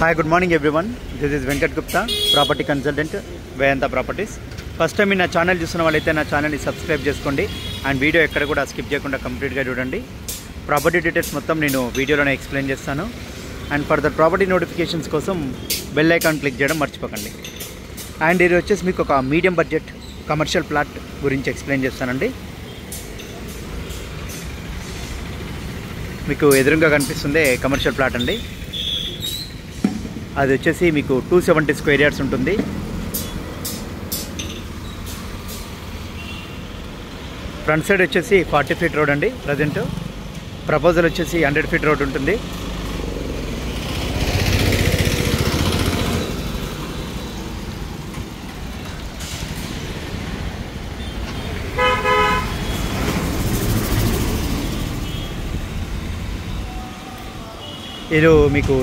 Hi, good morning everyone. This is Venkat Gupta, property consultant, Vedanta Properties. First time in our channel చూస్తున్న వాళ్ళైతే నా channel ని subscribe చేసుకోండి and video ఎక్కడ కూడా స్కిప్ చేయకుండా కంప్లీట్ గా చూడండి. ప్రాపర్టీ డీటెయిల్స్ మొత్తం నేను వీడియోలోనే ఎక్స్ప్లెయిన్ చేస్తాను. అండ్ ఫర్దర్ ప్రాపర్టీ నోటిఫికేషన్స్ కోసం బెల్ ఐకాన్ క్లిక్ చేయడం మర్చిపోకండి. అండ్ ఇది వచ్చేసి మీకు ఒక మీడియం బడ్జెట్ కమర్షియల్ ప్లాట్ గురించి ఎక్స్ప్లెయిన్ చేస్తానండి. మీకు ఎదురుగా కనిపిస్తుంది కమర్షియల్ ప్లాట్ అండి. అది వచ్చేసి మీకు 270 స్క్వేర్ యార్డ్స్ ఉంటుంది. ఫ్రంట్ సైడ్ వచ్చేసి 40 ఫీట్ రోడ్ అండి. ప్రజెంట్ ప్రపోజల్ వచ్చేసి 100 ఫీట్ రోడ్ ఉంటుంది.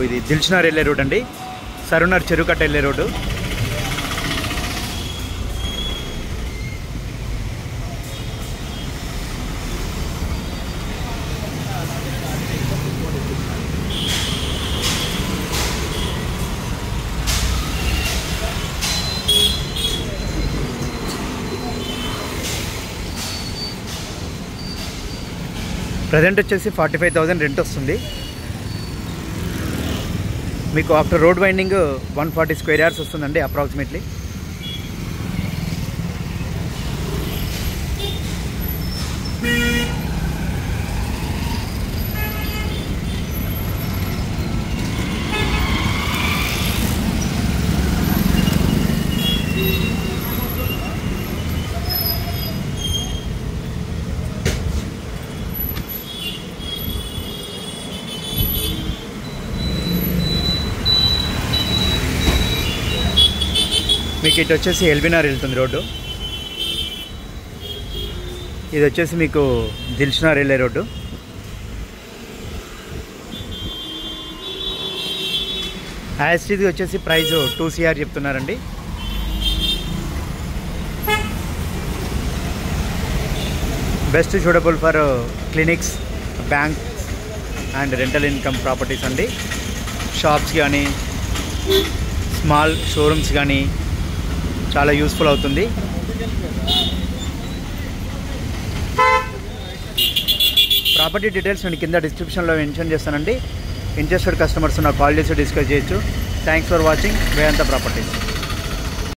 ఇది దిల్షునగర్ వెళ్ళే రోడ్ అండి. సరునర్ చెరుకట్ట వెళ్ళే రోడ్డు. ప్రజెంట్ వచ్చేసి 45,000 రెంట్ వస్తుంది. మీకు after road winding 140 square yards వస్తుందండి అప్రాక్సిమేట్లీ. మీకు ఇటు వచ్చేసి ఎల్బీనగర్ వెళ్తుంది రోడ్డు. ఇది వచ్చేసి మీకు దిల్షునగర్ వెళ్ళే రోడ్డు. యాస్టీది వచ్చేసి ప్రైస్ 2 CR చెప్తున్నారండి. Best suitable for clinics, banks and rental income properties అండి. షాప్స్ కానీ స్మాల్ షోరూమ్స్ కానీ చాలా యూస్ఫుల్ అవుతుంది. ప్రాపర్టీ డీటెయిల్స్ నేను కింద డిస్క్రిప్షన్లో మెన్షన్ చేస్తానండి. ఇంట్రెస్టెడ్ కస్టమర్స్ నాకు కాల్ చేసి డిస్కస్ చేయొచ్చు. Thanks for watching Vedanta properties.